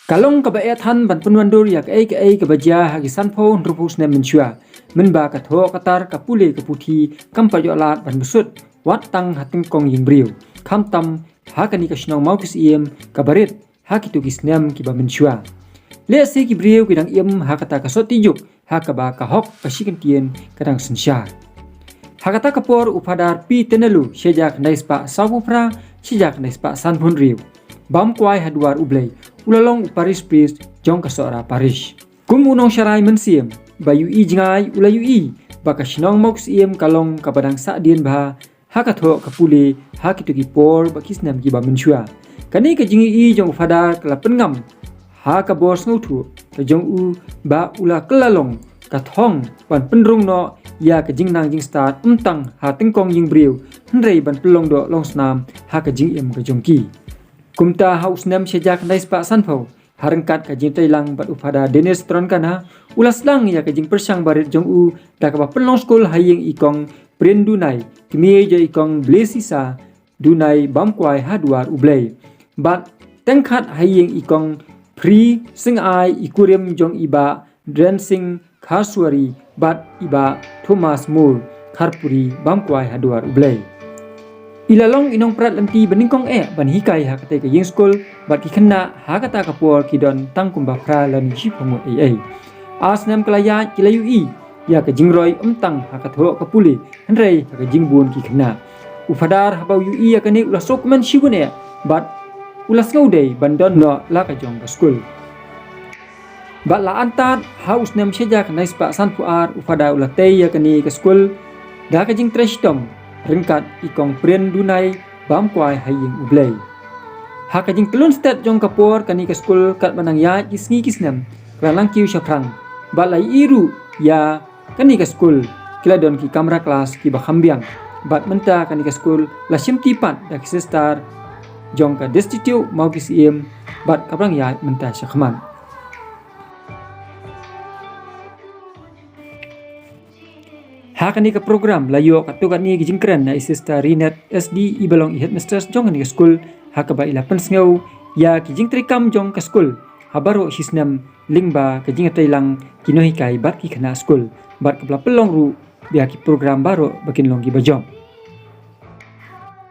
Kalong kabaetan ban penwandur yak ai kabaja hagi sanpho ndrupus nem menchua menba ka tho katar kapule kaputhi kampajolat ban besut wat tang hating kong yingbriu kamtam hakani ka shnong mau kis iem kabarit hakitu kis nem ki ba menchua le se ki briu kidang iem hakata ka sotijuk hakaba ka hok ka shikentien kadang sensha hakata kapor upadar pi tenalu shejak naispa sawupra shejak naispa sanphun riu bam kwai hadwar ublei ulalong Paris Pris jong kasora Paris. Kum unong syarai mensiem bayu i jingai ulayu i baka shinong moks iem kalong kapadang sa dien bah hakatho kapule hakituki por bakis nam giba menshua. Kani ka jingi i jong fadar kala pengam ha ka bos ngutu ka jong u ba ula kelalong ka thong pan pendrung no ya ka jingnang jing start umtang ha tingkong ying briu hnrei ban pelong do long snam ha ka jing iem ka jong ki. Kumta haus nem sejak nais pak sanpho harengkat kajing tailang bat upada Dennis tron kana ulas lang ya kajing persang barit jong u dakaba pelong skol haying ikong prin dunai kimi je ikong blesisa dunai bamkwai hadwar ublei bat tengkhat haying ikong pri sing ai ikurim jong iba dancing khaswari bat iba Thomas Moore kharpuri bamkwai hadwar ublei ilalong inong prat lamti beningkong ban hikai hakate ka ying skol bat ki kena hakata kapor kidon tangkum ba pra lan shipongo ai asnam klaya kilayu i ya ka jingroi umtang hakatho kapuli hnrei ka jingbun ki kena ufadar habau yu i yakane ulas sokman shibune bat ulas ngaude bandon no la ka jong ka skol bat la antat haus nam shejak naispa sanpuar ufada ulatei yakane ka skol da ka jing trashtom rengkat ikong pren dunai bamkwai haying ublei hakajing telun stat jong kapor kani ka skul kat banang ya kisngi kisnam kralang kiu syafrang balai iru ya kani ka skul kiladon ki kamera kelas ki bakhambiang bat menta kani ka skul la simtipat dak sestar jong ka destitute mau kisiem bat kaprang ya menta syakman hakani ka program layo katukan ni gijingkran na isista rinet SD ibalong headmasters jong ni school hakaba ila pensngau ya kijing trikam jong ka school habaro hisnam lingba kijing tailang kinohikai bat ki khana school bat kabla pelong ru bia ki program baro bakin longgi bajong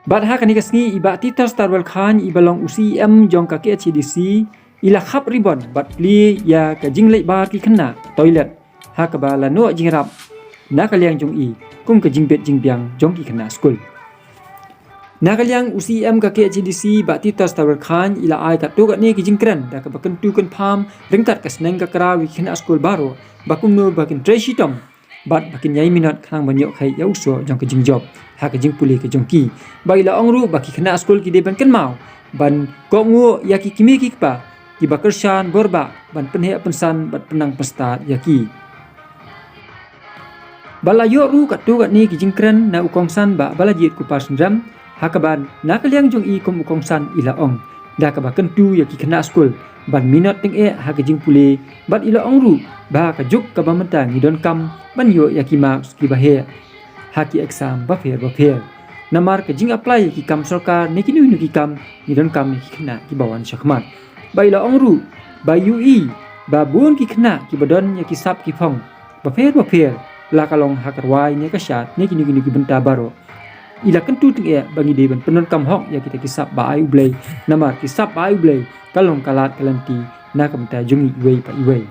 bat hakani ka sngi iba titar starwell khan ibalong UCM jong ka KHDC ila khap ribon bat pli ya kijing lei bar ki khana toilet hakaba la no jingrap nakaliang jong i kum ka jingbet jingbiang jong ki khana school nakaliang UCM ka KHDC ba ti tas tower khan ila ai ka tu ka ni ki jingkran da ka bakan tu kan pham ringkat ka sneng ka kra wi khana school baro bakum no bakin treshi tom bat bakin yai minat khang banyo khai yau so jong ka jing job ha ka jing puli ka jong ki ba ila ongru ba ki khana school ki de ban kan mau ban ko ngu ya ki kimi ki pa ki bakershan borba ban penhe pensan bat penang pesta ya ki balayo ru katu kat ni kijingkran na ukongsan ba balajit ku pasndram hakaban nakaliang jong i kum ukongsan ila ong da ka ba kentu ya ki khana school ban minot ting hakajing pule bat ila ong ru ba ka juk ka ba menta ngidon kam ban yo ya ki marks ki ba he haki exam ba fer namar ka jing apply ki kam sarkar ne ki nu ki kam ngidon kam ki khana ki bawan shakmat ba ila ong ru ba ui ba bun ki khana ki badon ya ki sap ki phong ba fer la kalong hakarwai ne kasyat ne kini benta baro ila kentu ting bangi de ban penon kam hok ya kita kisap ba ai ublei namar kisap ba ai ublei kalong kalat kalanti na kamta jungi iwei pa iwei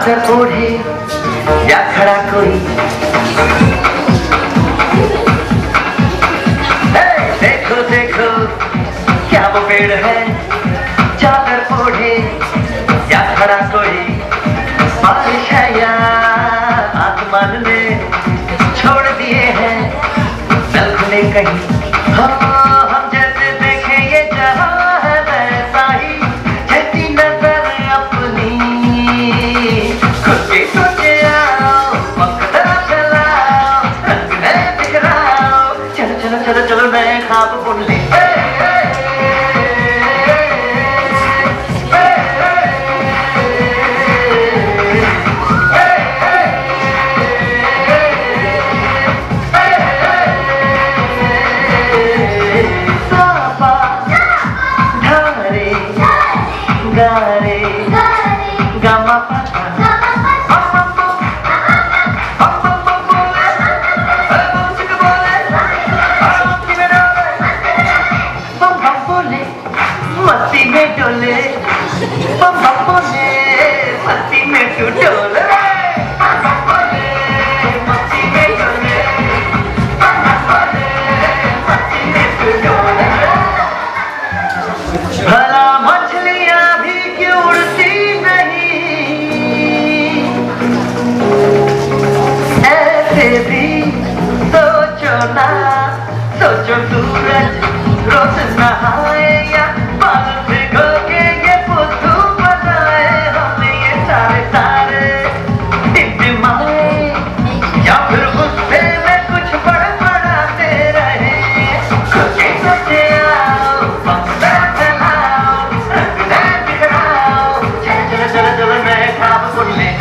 चादर ओढ़े या खड़ा कोई देखो देखो क्या वो पेड़ है चादर ओढ़े या खड़ा कोई बारिश है या आसमान ने छोड़ दिए हैं नल खुले कहीं हम जैसे देखें ये जहां है वैसा ही जैसी नजर अपनी खुद के सोचे आओ मकदरा चलाओ रंग नए बिखराओ चलो चलो चलो चलो नए ख्वाब बुन ले भला मछलियां भी क्यों उड़ती नहीं ऐसे भी सोचो ना सोचो सूरज रोज नहाए या बाल भिगो के ये बुद्धू बनाए हमने ये सारे सारे टिमटिमाए या फिर गुस्से में कुछ बड़बड़ाते रहे खुद के सोचे आओ मकसद फैलाओ रंग नए बिखराओ चलो चलो चलो चलो नए ख्वाब बुन ले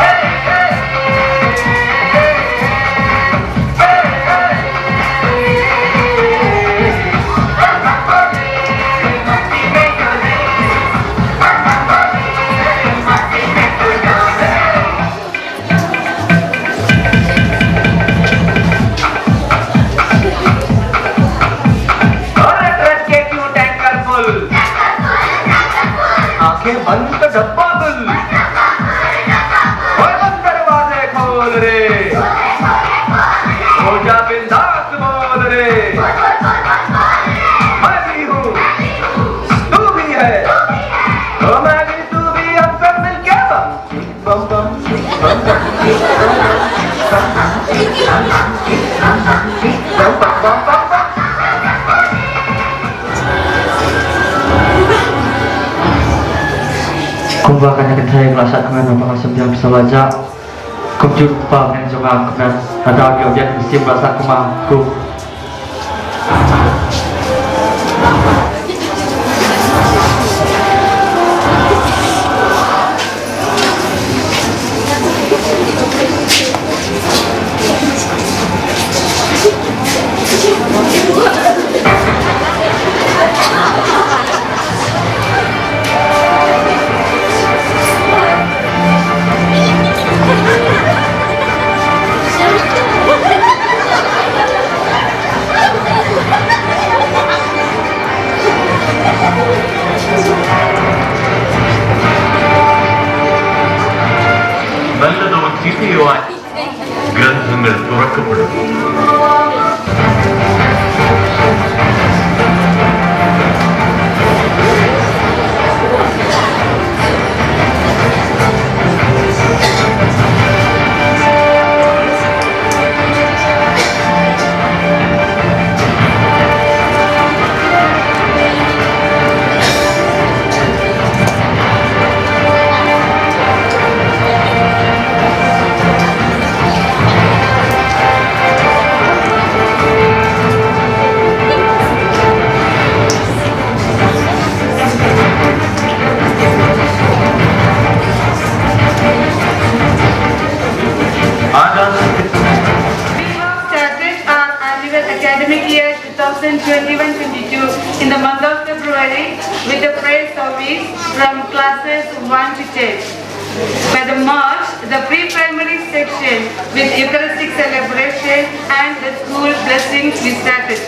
आंखें बंद तो डब्बा गुल और बंद दरवाजे खोल रे हो जा बिंदास बोल रे मैं भी हूँ तू भी है तो मैं भी तू भी हम सब मिलके बम बम बम बम Kumba kanya kentai merasa kemen apa sembilan bisa baca kumjumpa dengan jemaah kemen ada objek mesti merasa kumangku നല്ലതോ ചീത്തയോ ഗ്രന്ഥങ്ങൾ തുറക്കപ്പെടും academic year 2021-22 in the month of February with the prayer service from classes 1 to 10. By the March, the pre-primary section with Eucharistic celebration and the school blessings we started.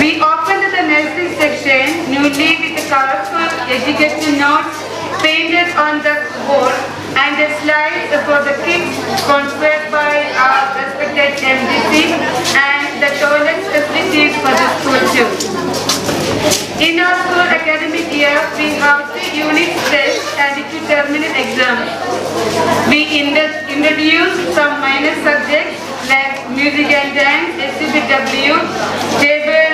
We opened the nursery section newly with the colorful education notes painted on the board and the slides for the kids sponsored by our respected MDC and the toilet facilities for the school too. In our school academic year, we have 3 unit tests and 2 terminal exams. We introduced some minor subjects like music and dance, SCBW, table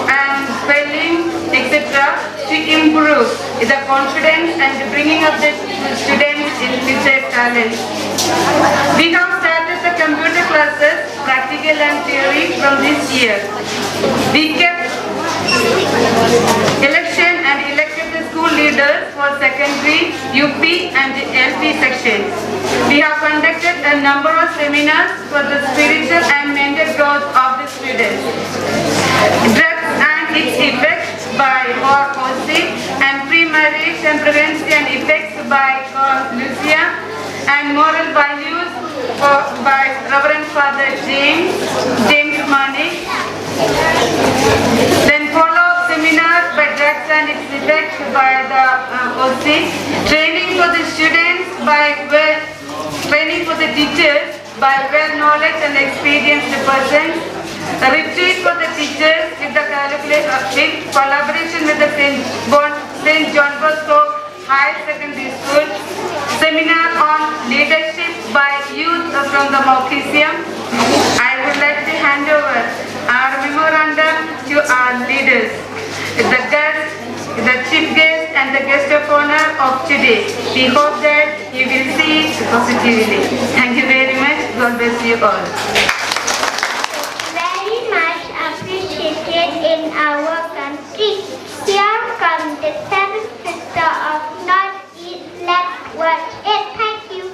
and spelling, etc. to improve the confidence and bringing up the students in with their talents. We have started the computer classes, practical and theory from this year. We kept election and elected the school leaders for secondary, UP and LP sections. We have conducted a number of seminars for the spiritual and mental growth of the students. Drugs and its effects by Orcosi and pre-marriage and prevention and effects by Lucia and moral values by Reverend Father James Manik. Then follow-up seminars by drugs and its effects by the OC. Training for the students training for the teachers by well-knowledge and experienced persons. A retreat for the teachers with collaboration with the St. John Bosco High Secondary School. Seminar on leadership by youth from the Mauritius. I would like to hand over our memorandum to our leaders, the chief guest and the guest of honor of today. We hope that you will see it positively. Thank you very much. God bless you all. Very much appreciated in our country. Here comes the 7th sister of North East Left Word 8. Thank you.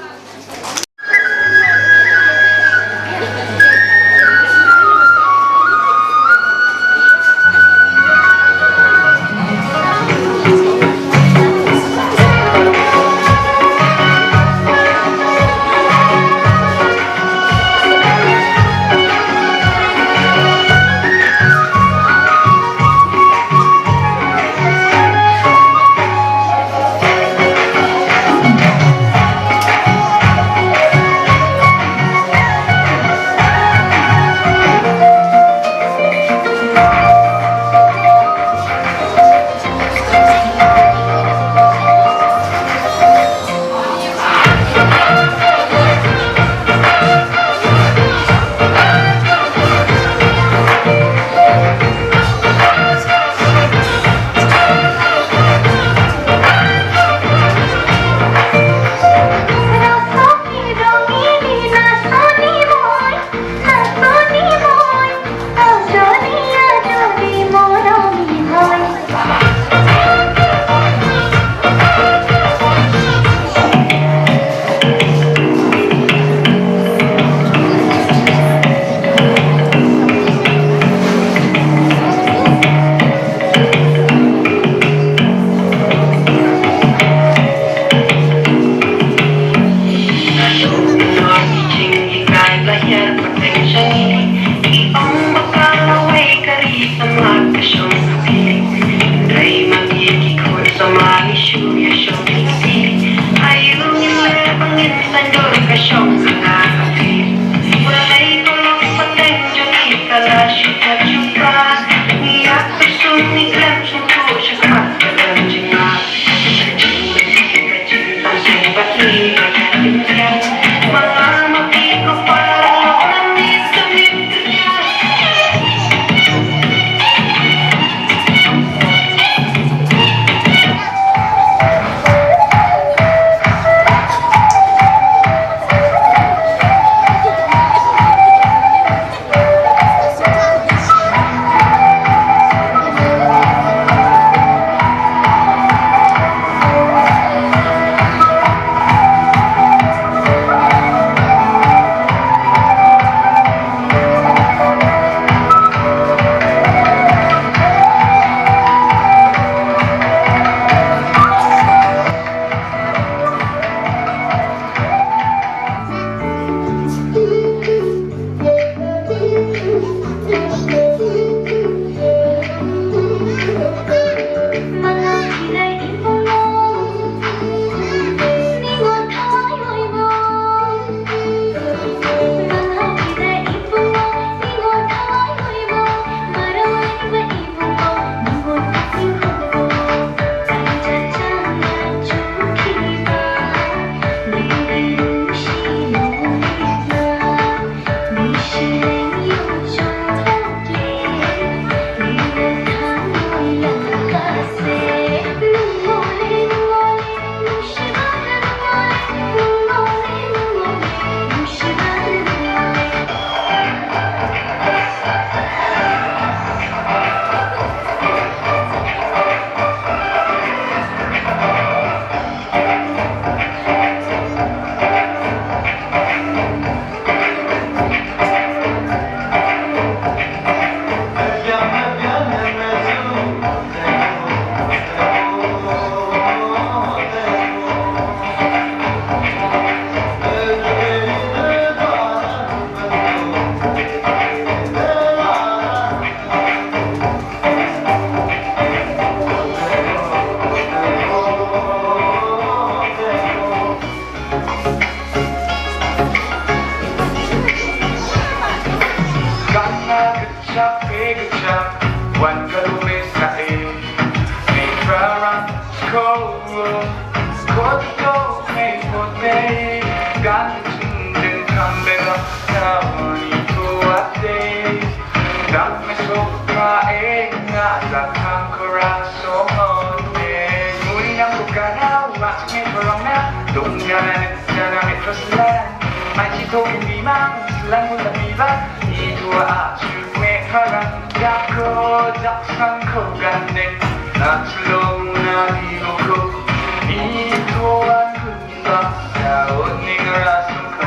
วันก็รู้ไม่ใส่ไม่พระรักโคโคตรโตไม่หมดใจกันจึงเดินทางไปรับเธอวันนี้ตัวเดย์ดับไม่สุขมาเองอาจจะทางคราสมอนเองมุ้ยยังกูกันเอาว่าจะไม่พร้อมนะตรงนี้นั่นจะน่าไม่ทรสแลนไม่ใช่โทษมีมั้งสลังมุลมีบ้างอีตัวอาชูเมฆรังอยากโคจับสังเข้ากันเด็กนักลงนาดีโลโกอีตัวคุณรักดาวนิ่งรัสโค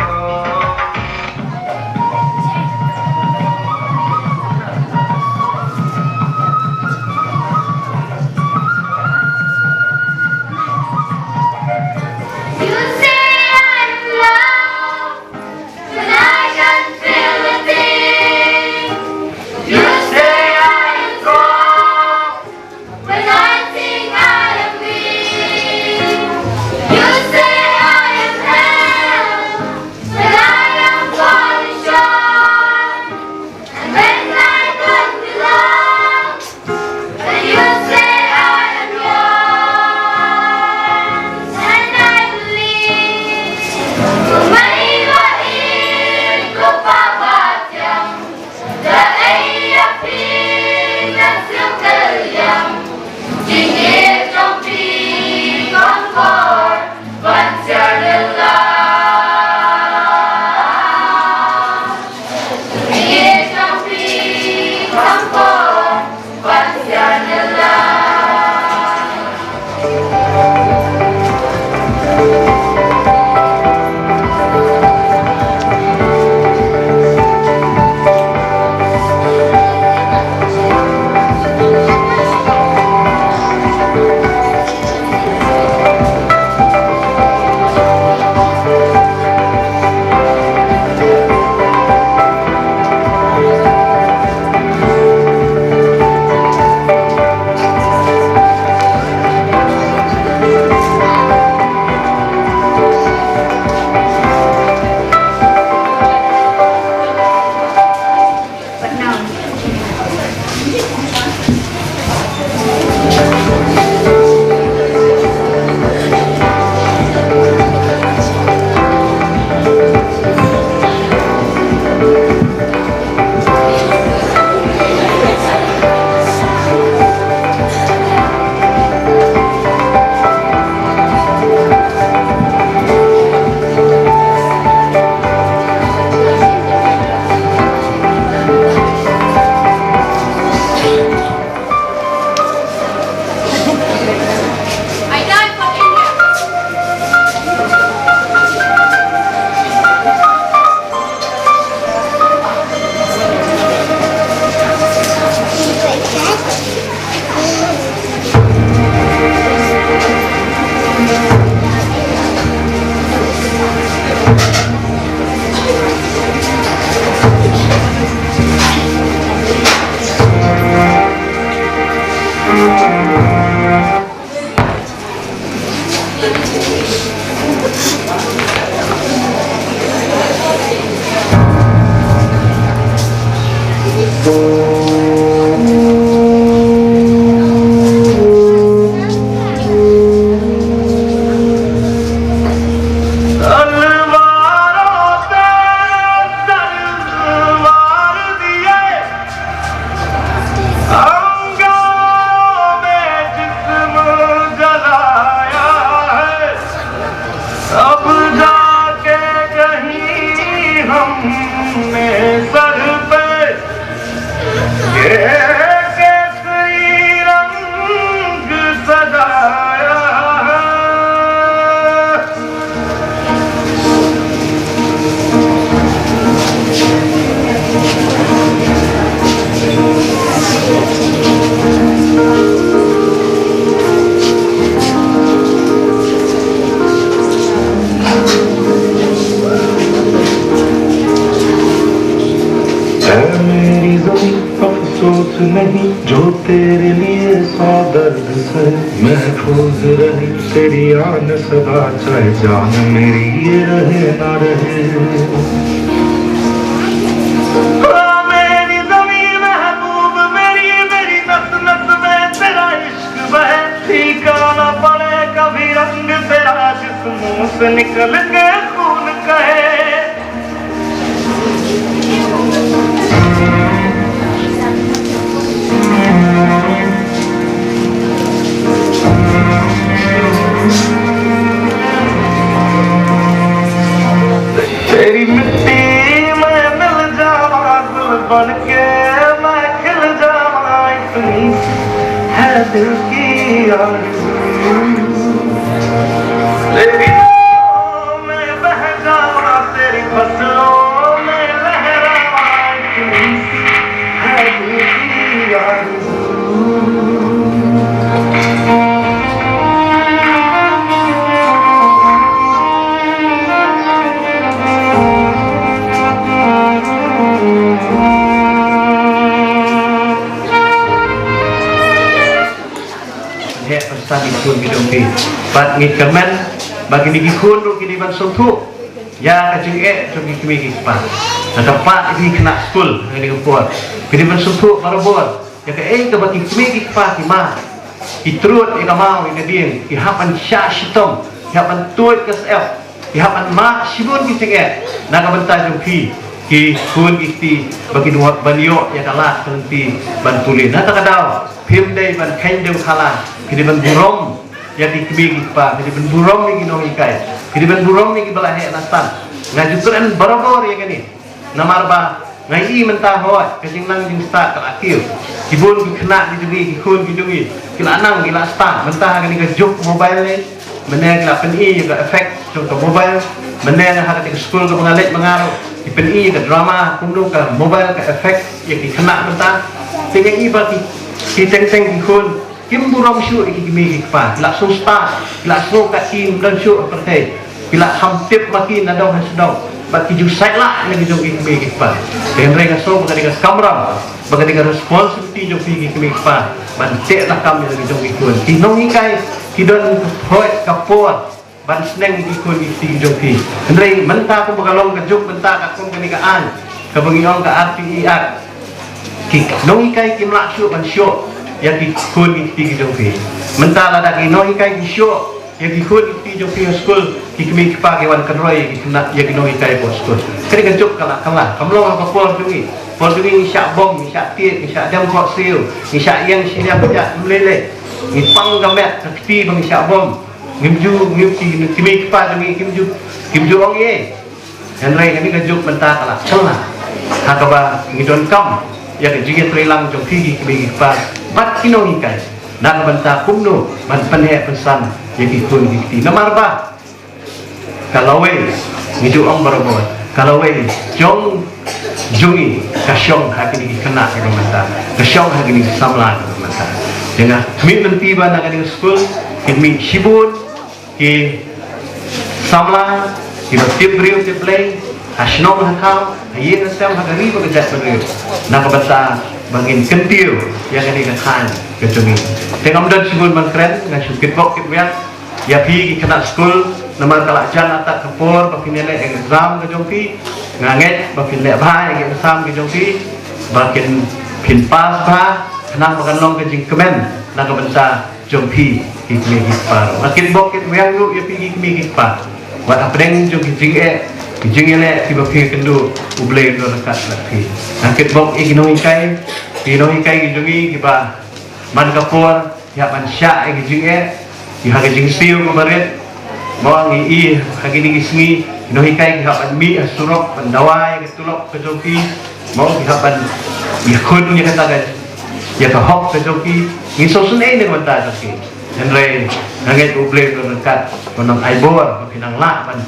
नहीं जो तेरे लिए सौ दर्द से महफूज रही तेरी आन सदा चाहे जान मेरी ये रहे ना रहे मेरी निकल के खून कहे तेरी मिट्टी में मिल जावा गुल बन के मैं खिल जावा इतनी है दिल की आरज़ू तेरी नाव में बह जावा तेरी फसलों में लहरावा इतनी है दिल की आरज़ू Sami kun bidongki bat ngikaman bagi digi kun ru kini ban sungtu ya kajing jogi kimi kispa ada pak ini kena school ini kepor kini ban sungtu barabor ya ke ke bagi kimi kispa kima itrut ika mau ika ding ihapan sya shitom ihapan tuit kesel ihapan ma shibun kising naga bentar jongki ki kun ikti bagi dua banyo ya kalah kelenti ban tulin nah takadau phim dei ban khain deu khala kini ban burong ya di kebigi pa kini ban burong ni gino ikai kini ban burong ni gibalah he nastan ngajukan barabor ya kini namarba ngai I mentah hoy kajing nang jing start ka akil kibun ki kena di jungi ki kun ki jungi kila nang kila start mentah kini ka juk mobile ni meneh kila pen I juga efek contoh mobile meneh ha ka school ka mengalit mengaruh di pen I ka drama kumdu ka mobile ka efek ya ki kena mentah tinggal I ba ki teng-teng ki kun kim burong syu iki kimi pa la sung start la sung ka kim dan syu pertai bila hampir makin nadong hasdong bagi ju sai la lagi jo kimi pa den rega so bagi ka kamera bagi ka responsibility jo kimi pa ban te la kam lagi jo kun ki nong kai ki don hoi ka por ban sneng ki kun ki jo ki rei menta ko bagalong ka juk menta ka kun kani ka an ka bangiong ka RTI ki nong kai kim la syu ban syu ya ki kun ki jong pi mentala da ki noi kai ki sho ya ki kun ki jong pi school ki kimi ki pa ke wan kan roi ki na ya ki noi kai po school kri kan juk kala kamlo ka por jungi ni sha bom ni sha tie ni sha dam ko sil ni sha yang sinya baja mlele ni pang gamet ki bang sha bom ngimju ki kimi ki pa jungi kimju ong ye kan rei kan ka juk mentala kala hakaba ngidon kam ya ke jige trilang jong pigi kimi pa bat kino hikai nang banta kumno man panhe pesan ya ki kun dikti namarba kalau we ngidu ong barobot kalau we jong jungi kasyong hakini kena ke mata kasyong hakini samlan mata dengan min mentiba nang ke school kimi shibun ki samlan ki tibriu tiplay asnong hakam ayin sam hakari bekerja begitu nak bata bangin kentil yang kini kan kecungi tengam dan sibun man keren ngan sukit bok kitwian ya pi kena school namar kalak jan atak kepor bakin nele exam ke jongpi nganget bakin le bhai exam ke jongpi bakin pin pas ba kenang bakan long ke jing kemen nak bata jongpi kimi par makin bok kitwian lu ya pi kimi par wat apdeng jong jing kijing ele tiba pi kendu ublei do nakat lagi nakit bok ikinoi kai kijungi kiba man kapor ya man sya kijing ki ha kijing siu kemarin mawang I hagini kisngi inoi kai ki ha pan mi asurok pandawai ketulok kejoki mau ki ha pan ikun ni kata kan ya ka hok kejoki ni sosun ne manta taki andre nangit ublei do nakat konang aibor pinang la pan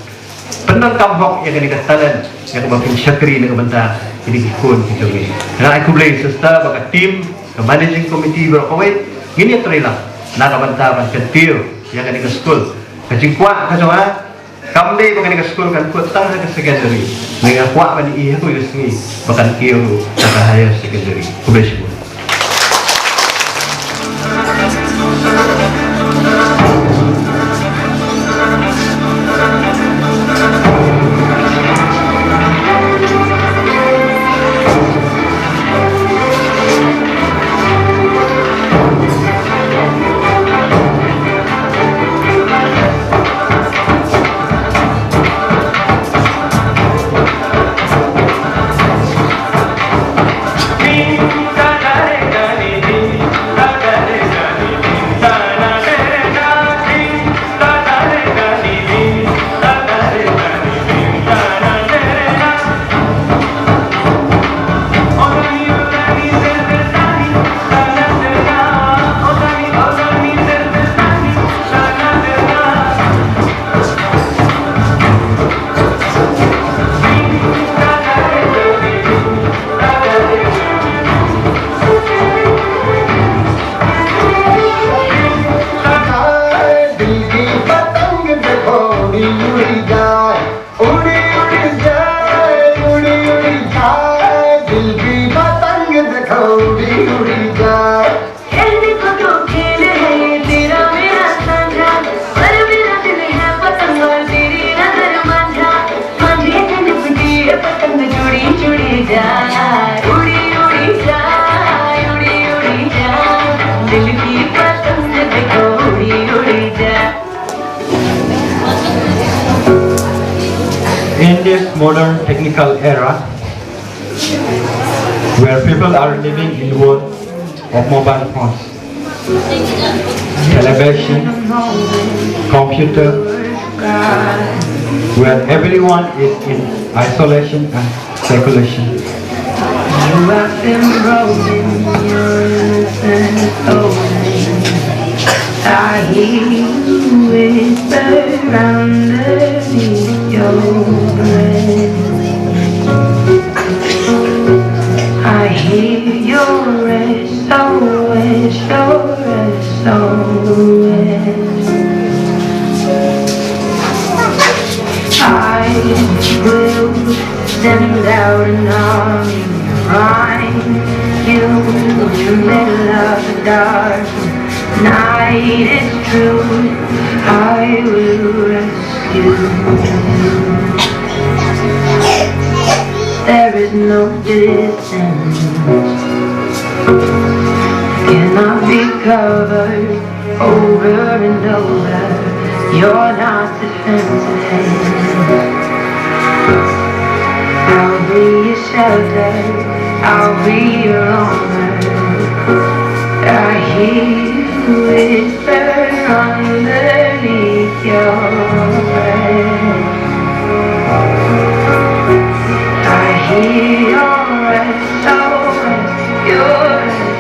penang kampok yang kini katalan yang makin syakri dengan benda ini ikut gitu ni. Nah aku beli serta bagai tim ke managing committee berkawin ini terilah nak benda macam tiu yang kini ke school kajing kuat kacawa kamde bagai ke school kan kuat tang ke secondary dengan kuat bani iya aku ke sini bahkan tiu tak higher secondary aku beli semua. modern technical era where people are living in the world of mobile phones, television, computer, where everyone is in isolation and speculation. You have been broken, your innocence stolen. I hear you whisper underneath your breath. I hear your SOS, your SOS. I will send out an army to find you in the middle of the dark night. It's true, I will rescue you. There is no distance cannot be covered over and over. You're not defenseless. I'll be your shelter, I'll be your armor. I hear you whisper underneath your breath. I hear your SOS, your SOS.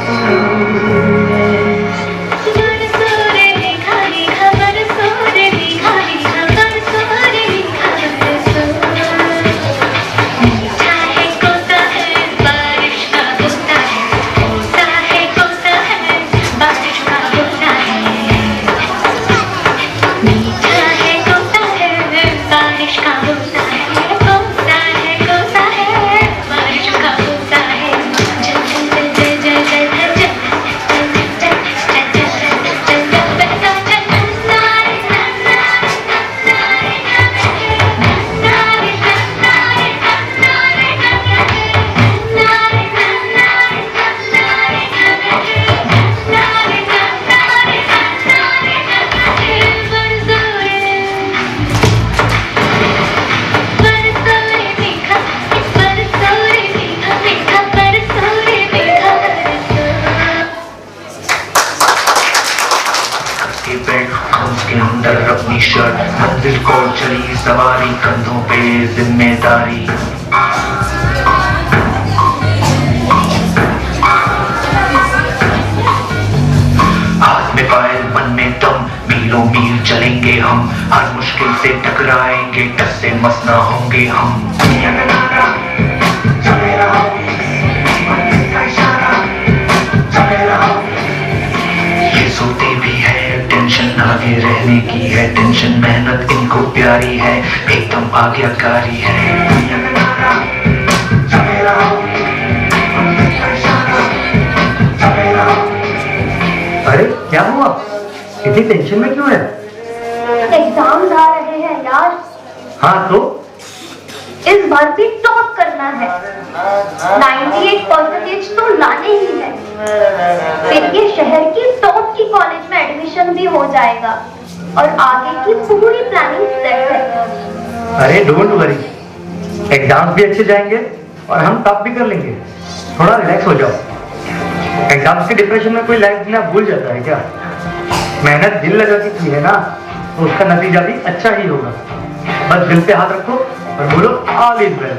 मंजिल को चली सवारी कंधों पे जिम्मेदारी हाथ में पायल मन में दम मीलों मील चलेंगे हम हर मुश्किल से टकराएंगे डर से मस ना होंगे हम सोते भी है टेंशन आगे रहने की है टेंशन मेहनत इनको प्यारी है एकदम आज्ञाकारी है अरे क्या हुआ इतनी टेंशन में क्यों है? एग्जाम आ रहे हैं यार। हाँ तो इस बार भी टॉप करना है। 98% तो लाने ही है। फिर ये शहर की टॉप की कॉलेज में एडमिशन भी हो जाएगा और आगे की पूरी प्लानिंग सेट है। अरे डोंट वरी, एग्जाम्स भी अच्छे जाएंगे और हम टॉप भी कर लेंगे। थोड़ा रिलैक्स हो जाओ। एग्जाम्स के डिप्रेशन में कोई लाइफ जीना भूल जाता है क्या? मेहनत दिल लगा के की है ना तो उसका नतीजा भी अच्छा ही होगा। बस दिल पे हाथ रखो और बोलो all is well,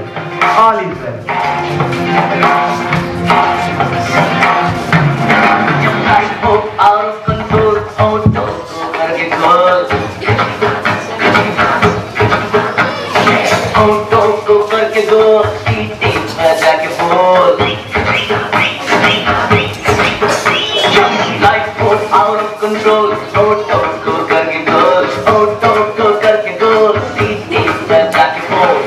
all is well. out of control, auto करके गोल, auto को करके गोल, सीटी बजा के बोल, life goes out of control, auto को करके गोल, auto को करके गोल, सीटी बजा के बोल।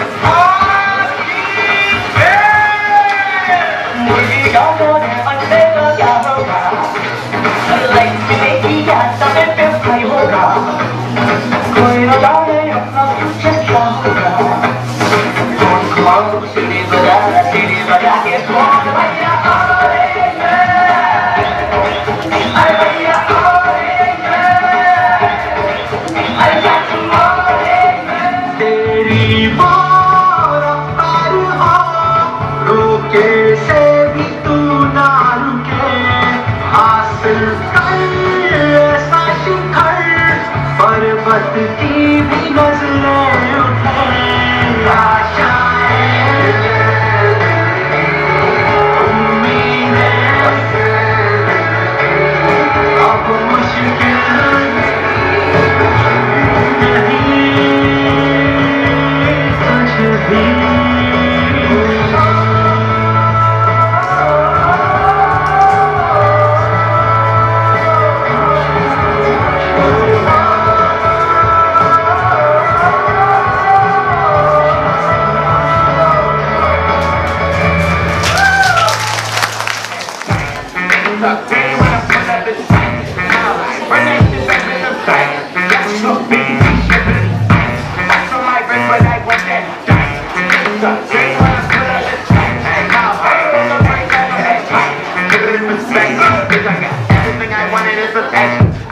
की भी मजलों उठाए आशाएं उम्मीदें अब मुश्किल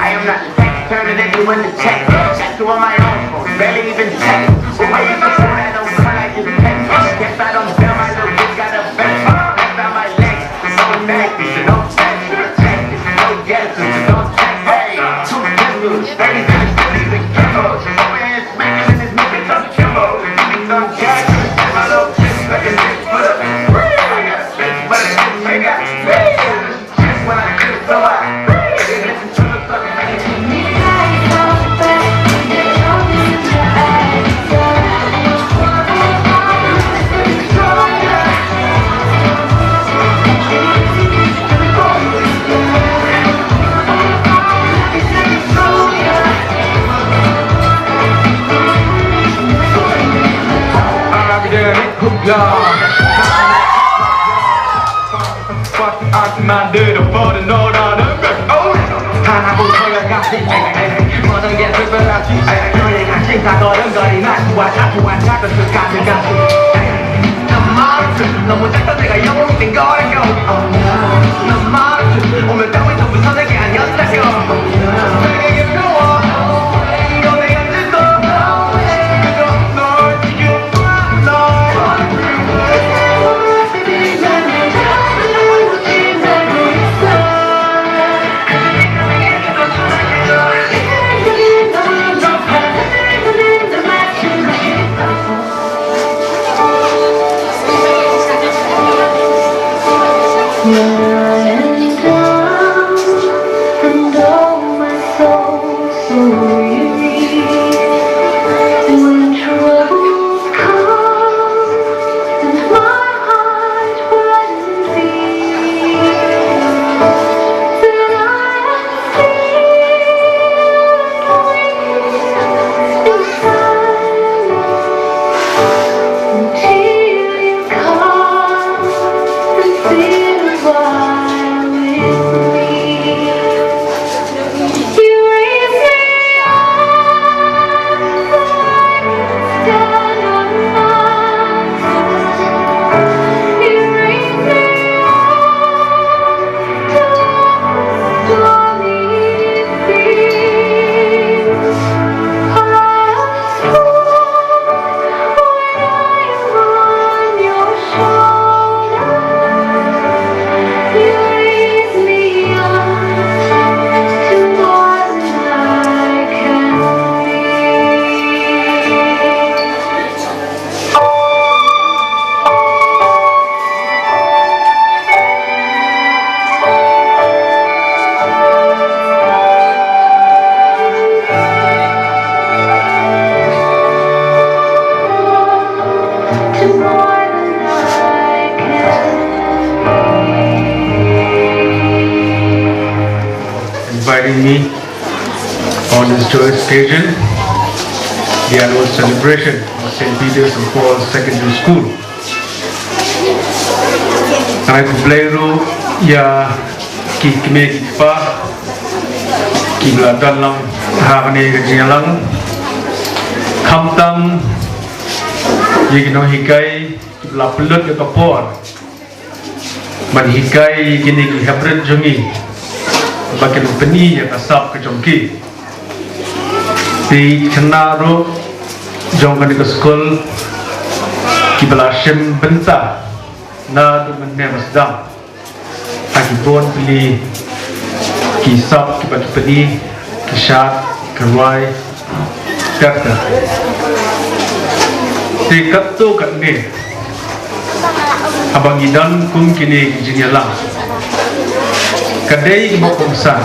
I am not turning anyone to check. Check to on my own phone, barely even check. So why you not I don't cry, I just text. Guess I don't feel my little bitch got a vest. That's on my legs, so neck, so don't check. Check, no guesses, so don't check. Hey, 2 pistols, 30 minutes, 30 big kimbos. Over here smacking in his movie, some kimbo. Eating some cash, my little bitch like a bitch, put up. I got a bitch, but a bitch, I got just when I feel so high. Man did a for the Lord on the oh, I will tell you got it. More than get people out. I know they got things I got them got it. Not what I got the got it. The march, no more just like a young thing gotta go. The march, on the down with the sun again, just let go. You go on. Go they got this go. Inviting me on this joyous occasion, the annual celebration of St. Peter's and Paul's Secondary School. Ang kublero ya kikme kikpa kiblatan lang hakane gajilang kamtam yigno hikai kibla pelut ke kapor man hikai kini kihapret jongi bakin peni ya kasap ke jongki di cenaro jongkan ke sekolah kibla shem benta na tu menem sedang akibon beli kisap kibatu peni kisat keruai kata tikat tu kat ni abang idan kum kini jinyalang kadai mo kumsan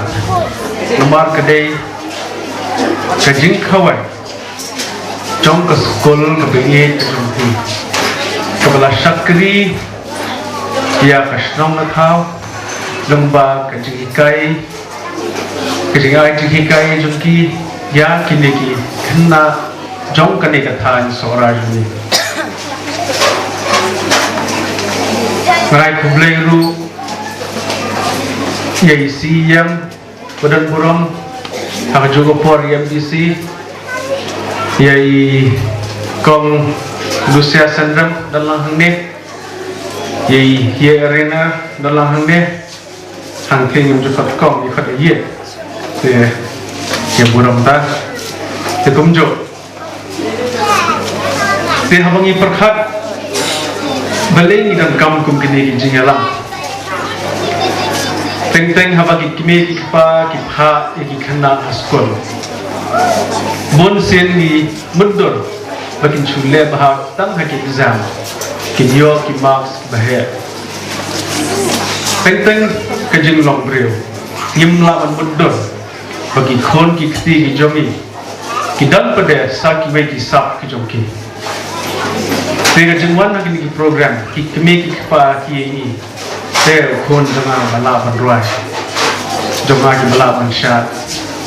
nomor kadai kajing khawai trong ka skol ka be chumti kabala shakri ya kashnam na thao lomba kajing kai kajing ai kai jumki ya kini ki khanna jong kane ka than sora juni ngai kublai ru yai siyam badan buram hak juga por MDC yai kong Lucia Sandram dalam hangne yai ye arena dalam hangne hangking yang juga kong ikat ye yang buram ta te kumjo te habangi perkhat baleng dan kam kum kini jingalang teng habagi kimi kipa kipha egi khana askol bon sen ni mundur bakin chule bahag tang haki exam kinyo ki marks bahe teng kajing long breu yimla man mundur bagi khon ki khti ki jomi ki dan pade sa ki we ki sap ki jomki tega jingwan haki ni program ki kimi ki kipa ki ni saya kon dengan balapan ruas, jomah ki balapan syarat,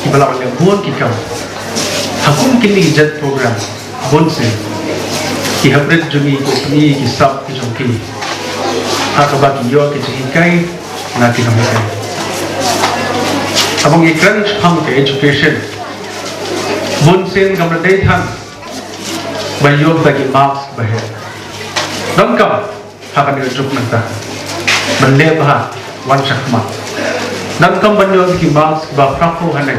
ki balapan lebon ki kau. Hakun kini jet program, bonse, ki hybrid jumi ni ki sab ki jomki. Hakabaki yo ki cikai, nanti nampak. Abang ikran ham ke education, bonse kamera daytime, bayar bagi marks bahaya. Dongkam, hakan dia cukup nanti. Menlebah wan syakmat dan kam banyo ki marks ba prapo hanen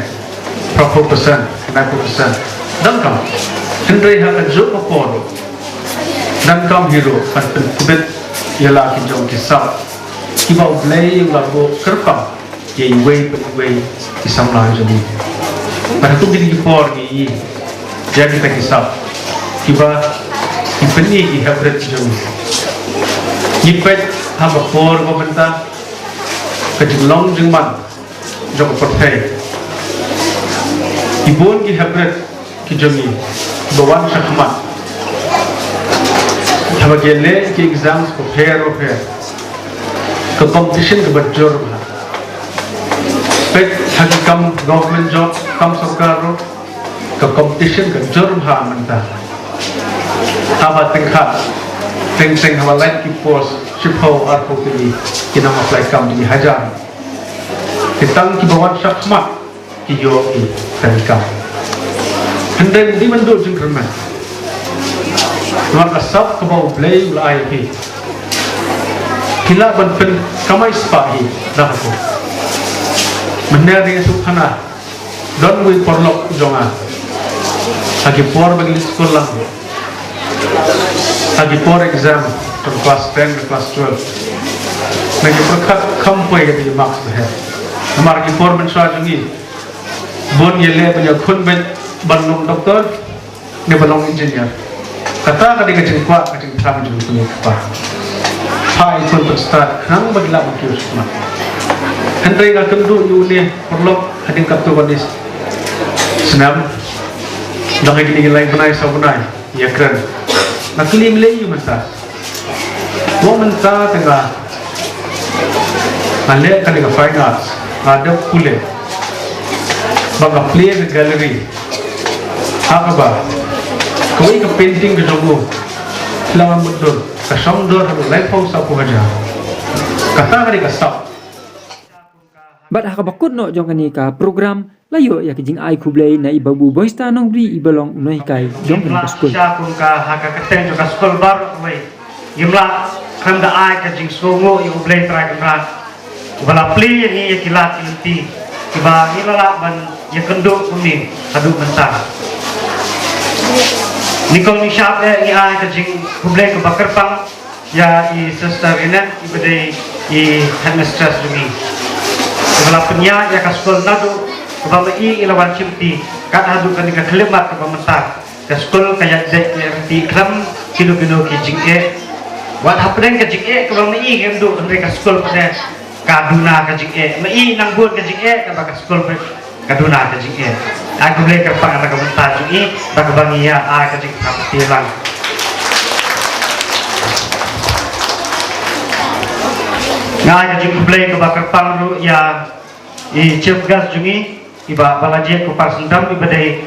prapo persen 90% dan kam hendrai ha jo ko dan kam hero kan tibet yala ki jong ki sa ki ba blay la bo kerpa ye way ki samla jadi pada tu di por ni jadi tak kisah ki ba ki peni ki habret jong Yipet haba por benta kajilong jingman jong pertai ibon ki habret ki jomi bawan syakmat haba gele ki exams ko fair ke competition ke bajor pet hakam government job kam sarkar ke competition ke jor menta haba tengkha Teng haba like ki post shipho arpo kini kina apply kam di hajar kitang ki bawan syakmat ki yo ki tangka hendem di mendo jingkerman maka sab ke bau play ulai ki kila ban pen kamai spahi dah ko menari subhana don wi porlok jonga agi por bagi sekolah agi por exam from class 10 to class 12 nagi perkhat kampai ke di marks bahe amar ki por ben swa jungi bon yele punya khun ben banung doktor ne banung engineer kata ka di kacing kwa kacing tham jung punya pa pai pun to start nang bagla makius ma hendai ka kendu yu ne perlok hading kaptu banis senam dangai gini lain benai sabunai ya keren nakli milei masa wong menta tengah ale kan dengan fine arts ada pule baga play ke gallery apa ba koi ke painting ke jogo lawan betul ka samdor ha live house aku aja kata kali ka stop Bat hakabakut no jong kani ka program layo ya kijing ai kublai na ibabu boista nong bri ibalong noi kai jong kani ka school sha kun ka haka kateng jo ka school bar wei yimla khanda ai ka jing songo yu blai tra ka bala pli ni ya kilat inti kiba ilala ban ya kendo kuni adu mentar nikong ni shap ni ai ka jing kublai ka bakarpang ya I sister ina ibade I headmistress dumi bala penya ya ka school nado bala I ilawan chimti kat hadu kan ka khlemat ka pamata ka skol kayak dek ti kram kilo ki jing wat hapren ka jing ka mai ngem du ka skol pada kaduna ka jing mai nang buat ka jing ka ba skol kaduna ka jing aku boleh ka pang ka mata jing ba ka bangia ka jing ti lang ngai ka jing boleh ka ba ka pang ru ya i chief gas jungi iba balaje ko parsendam iba dai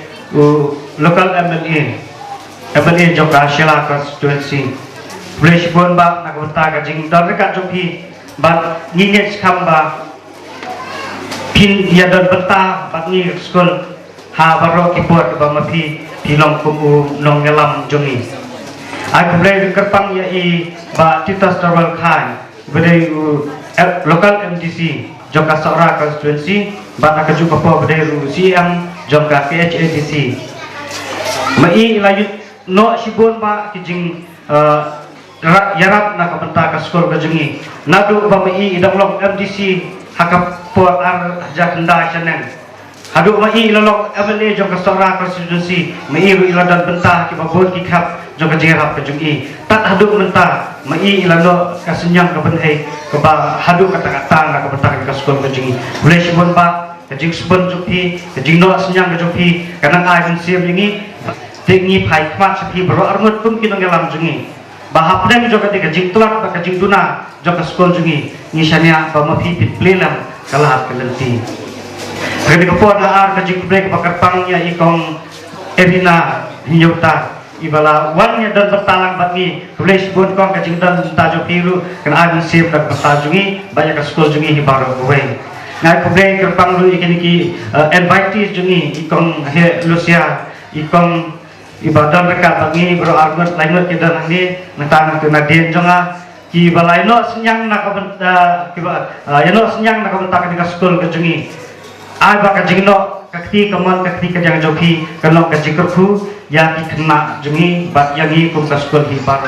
local MLA Joka Shela constituency boleh sibon ba nakabenta ka jing dar ka jopi ba nginget khamba pin ya dan benta ba ni skol ha baro ki pot ba mapi pilong ko nong ngelam jungi aku boleh kerpang ya i ba titas tawal khan bedai local MDC Joka Sora constituency ba nakaju pa bedai CM Joka KHADC mai layut no sibon ba kijing yarap na kapenta ka skor ka jungi nadu ba mai idang lok MDC hakap por ar jakenda chaneng hadu mai lolok MLA Joka Sora constituency mai iladan bentah ki babon ki khap Joka jingrap ka jungi tat hadu menta mai ilano ka senyang ka benhai ka ba hadu kata-kata na kapenta ka skor ka jungi boleh sibon ba ka jing sibon jupi ka jing no senyang ka jupi kanang ai ben siam jingi tengi pai kmat sepi bro armut pun kinong ngelam jungi bahap nem joka tiga jing tulat ba ka jing tuna joka skol jungi ngisania ba mapi pit plelam kalah kelenti kali ko na ar ka jing break bakar pangnya ikong erina hinyota ibala wannya dan bertalang bagi boleh sebut kong ka jing dan tajo piru kan ai siap dak jungi banyak ka skol jungi hibaro kowe ngai ko break kerpang lu ikiniki invitees jungi ikong he Lucia ikong ibadah mereka bagi bro argut lainut kita nanti mentang kena den jonga ki balaino senyang nak benta ki yano senyang nak benta ka skol ka jungi ai ba ka jingno kakti kaman kakti ka jang joki kanok ka jikerku ya ki kena jungi bat yangi kum ka skol hi bar